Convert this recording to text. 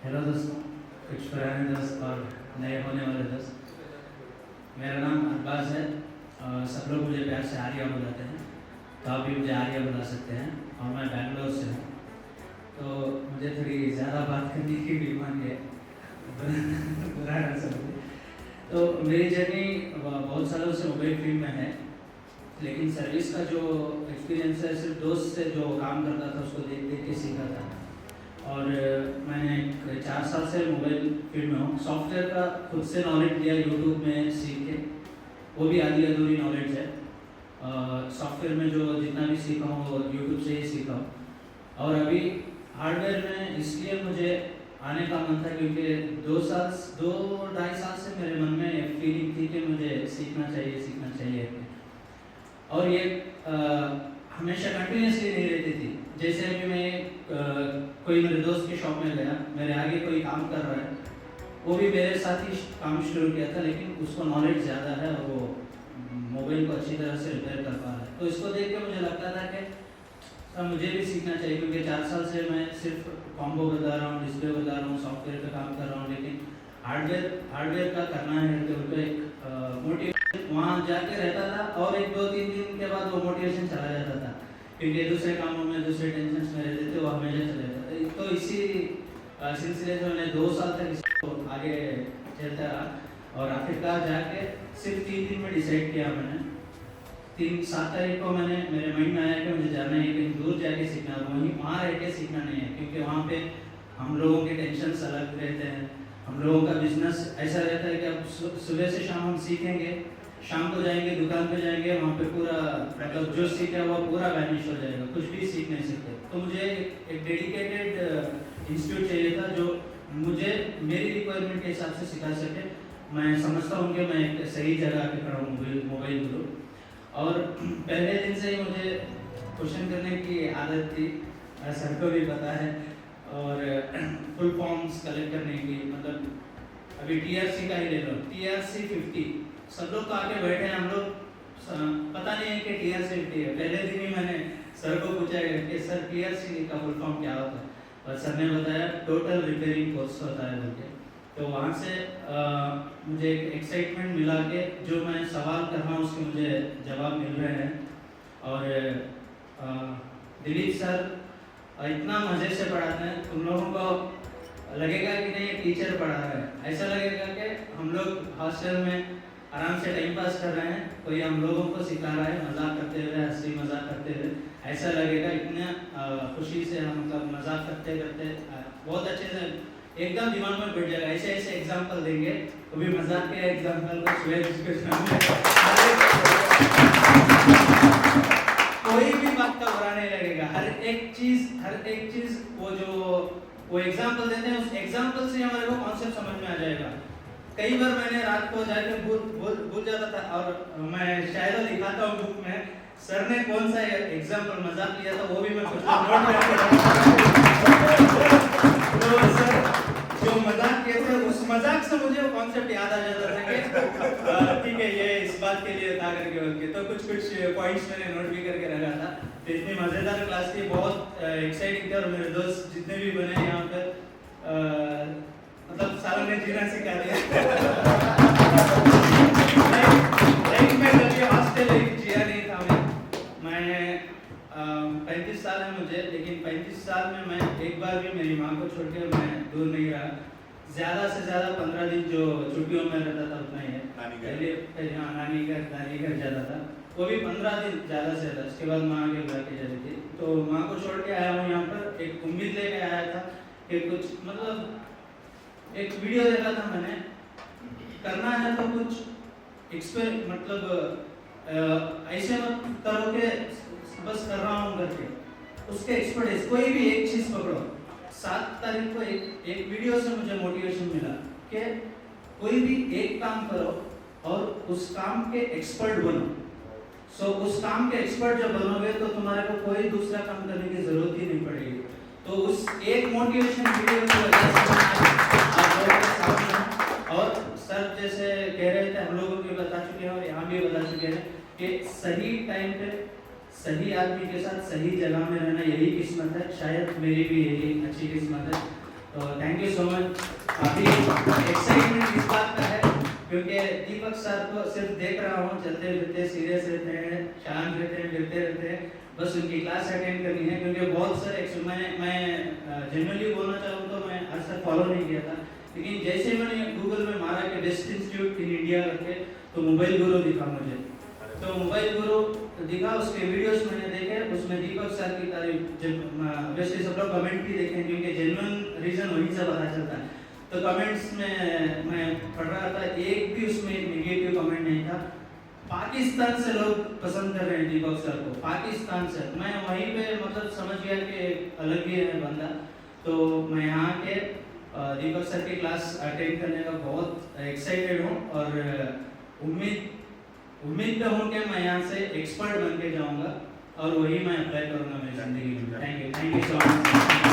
Hello दोस्तों, कुछ पुराने दोस्त और नए होने वाले दोस्त। मेरा नाम अरबाज है और सब लोग मुझे प्यार से आर्या बुलाते हैं, तो आप भी मुझे आर्या बुला सकते हैं। और मैं बैंगलोर से हूँ, तो मुझे थोड़ी ज़्यादा बात करने की बीमारी है, बुरा ना समझिए। तो मेरी जर्नी बहुत सालों से मोबाइल फील्ड में है, लेकिन सर्विस का जो एक्सपीरियंस है सिर्फ दोस्त से जो काम करता था उसको देख देख के सीखा था। और मैंने 4 साल से मोबाइल फील्ड में हूँ। सॉफ्टवेयर का खुद से नॉलेज लिया यूट्यूब में सीख के, वो भी आधी अधूरी नॉलेज है। सॉफ्टवेयर में जो जितना भी सीखा हूँ वो यूट्यूब से ही सीखा हूँ। और अभी हार्डवेयर में इसलिए मुझे आने का मन था क्योंकि 2-2.5 साल से मेरे मन में फीलिंग थी कि मुझे सीखना चाहिए। और ये हमेशा कंटिन्यूसली नहीं रहती थी। जैसे अभी मैं कोई मेरे दोस्त के शॉप में गया, मेरे आगे कोई काम कर रहा है, वो भी मेरे साथ ही काम शुरू किया था, लेकिन उसको नॉलेज ज़्यादा है और वो मोबाइल को अच्छी तरह से रिपेयर कर पा रहा है। तो इसको देख के मुझे लगता था कि मुझे भी सीखना चाहिए, क्योंकि 4 साल से मैं सिर्फ कॉम्बो बता रहा हूँ, डिस्प्ले बता रहा हूँ, सॉफ्टवेयर का काम कर रहा हूँ, लेकिन हार्डवेयर का करना है तो उनको एक मोटिवेशन वहाँ जाके रहता था। और एक 2-3 दिन के बाद वो मोटिवेशन चला जाता था, क्योंकि दूसरे कामों में दूसरे टेंशन में रहते थे, वो हमेशा चले जाते। तो इसी सिलसिले से मैंने 2 साल तक इसको आगे चलता रहा और आखिरकार जाके सिर्फ 3 दिन में डिसाइड किया मैंने। 7 तारीख को मैंने मेरे माइंड में आया कि मुझे जाना है, कहीं दूर जाके सीखना है, वहाँ रह के सीखना नहीं है, क्योंकि वहाँ पे हम लोगों के टेंशन अलग रहते हैं। हम लोगों का बिजनेस ऐसा रहता है कि अब सुबह से शाम हम सीखेंगे, शाम को जाएंगे दुकान पे जाएंगे, वहाँ पे पूरा मतलब जो सीखा हुआ पूरा वैनिश हो जाएगा, कुछ भी सीख नहीं सकते। तो मुझे एक डेडिकेटेड इंस्टीट्यूट चाहिए था जो मुझे मेरी रिक्वायरमेंट के हिसाब से सिखा सके। मैं समझता हूँ कि मैं एक सही जगह पे खड़ा हूँ मोबाइल गुरु। और पहले दिन से ही मुझे क्वेश्चन करने की आदत थी, सर को भी पता है। और फुल फॉर्म्स कलेक्ट करने की, मतलब अभी TRC का ही ले लो, TRC 50, सब लोग तो आके बैठे हैं, हम लोग पता नहीं है कि TRC 50 है। पहले दिन ही मैंने सर को पूछा कि सर TRC का फुल फॉर्म क्या होता है, और सर ने बताया टोटल रिपेयरिंग कोर्स होता है बोल के। तो वहाँ से मुझे एक एक्साइटमेंट मिला कि जो मैं सवाल कर रहा हूँ उसके मुझे जवाब मिल रहे हैं। और दिलीप सर इतना मज़े से पढ़ाते हैं, तुम लोगों को लगेगा कि नहीं ये टीचर पढ़ा रहा है, ऐसा लगेगा कि हम लोग हॉस्टल में आराम से टाइम पास कर रहे हैं, कोई हम लोगों को सिखा रहा है, मजाक करते हुए, हंसी मजाक करते हुए, ऐसा लगेगा। इतना खुशी से हम मतलब मजाक करते करते बहुत अच्छे से एकदम दिमाग में बैठ जाएगा। ऐसे ऐसे एग्जाम्पल देंगे, वो भी मजाक के एग्जाम्पल को कोई भी बात का बुरा नहीं लगेगा। हर एक चीज वो एग्जाम्पल देते हैं, उस एग्जाम्पल से हमारे को कॉन्सेप्ट समझ में आ जाएगा। कई बार मैंने रात को जाके भूल जाता था, और मैं शायद दिखाता हूँ बुक में, सर ने कौन सा एग्जाम्पल मजाक लिया था वो भी मैं कुछ नोट करके तो सर जो मजाक किए थे उस मजाक से मुझे वो कॉन्सेप्ट याद आ जाता था कि ठीक है ये इस बात के लिए था करके बोल के। तो कुछ पॉइंट्स मैंने नोट भी करके रखा था। तो इतनी मज़ेदार क्लास थी, बहुत एक्साइटिंग थी। और मेरे दोस्त जितने भी बने यहाँ पर मतलब सालों ने जीना सिखा दिया। मैं कभी हॉस्टल जिया नहीं था। मैं 35 साल है मुझे, लेकिन 35 साल में मैं एक बार भी मेरी माँ को छोड़ के मैं दूर नहीं रहा। ज़्यादा से ज़्यादा 15 दिन जो छुट्टियों में रहता था उतना ही है। पहले हाँ नानी घर जाता था, वो भी 15 दिन ज़्यादा से ज़्यादा, उसके बाद माँ आगे बुला के जाती थी। तो माँ को छोड़ के आया हूँ यहाँ पर, एक उम्मीद लेके आया था कि कुछ मतलब एक वीडियो देखा था मैंने, करना है तो कुछ मतलब ऐसे मत करो कि बस कर रहा हूँ करके, उसके एक्सपर्टीज कोई भी एक चीज़ पकड़ो। 7 तारीख को एक वीडियो से मुझे मोटिवेशन मिला कि कोई भी एक काम करो और उस काम के एक्सपर्ट बनो। सो उस काम के एक्सपर्ट जब बनोगे तो तुम्हारे को कोई दूसरा काम करने की जरूरत ही नहीं पड़ेगी। तो उस एक मोटिवेशन वीडियो की वजह से और सर जैसे कह रहे थे, हम लोगों को बता चुके हैं और यहाँ भी बता चुके हैं कि सही टाइम पे सही आदमी के साथ सही जगह में रहना यही किस्मत है। शायद मेरी भी यही अच्छी किस्मत है। तो थैंक यू सो मच। अभी एक्साइटमेंट इस बात का है क्योंकि दीपक सर को सिर्फ देख रहा हूँ, चलते फिरते सीरियस रहते हैं, शांत रहते हैं, फिरते रहते हैं, बस उनकी क्लास अटेंड करनी है क्योंकि बहुत सारे मैं जनरली बोलना चाहूँ तो मैं आज तक फॉलो नहीं किया था, लेकिन जैसे मैंने गूगल में मारा कि बेस्ट इंस्टीट्यूट इन इंडिया करके तो मोबाइल गुरु दिखा मुझे। तो मोबाइल गुरु दिखा, उसके वीडियोस मैंने देखे, उसमें दीपक सर की तारीफ वैसे सब लोग कमेंट भी देखे क्योंकि जेन्युइन रीज़न वहीं से पता चलता है। तो कमेंट्स में मैं पढ़ रहा था, एक भी उसमें नेगेटिव कमेंट नहीं था। पाकिस्तान से लोग पसंद कर रहे हैं दीपक सर को, पाकिस्तान से। मैं वहीं पे मतलब समझ गया कि अलग ही है बंदा। तो मैं यहाँ के दीपक सर की क्लास अटेंड करने का बहुत एक्साइटेड हूँ और उम्मीद तो हूँ कि मैं यहाँ से एक्सपर्ट बन के जाऊँगा और वही मैं अप्लाई करूँगा मेरी ज़िंदगी में। Thank you so much.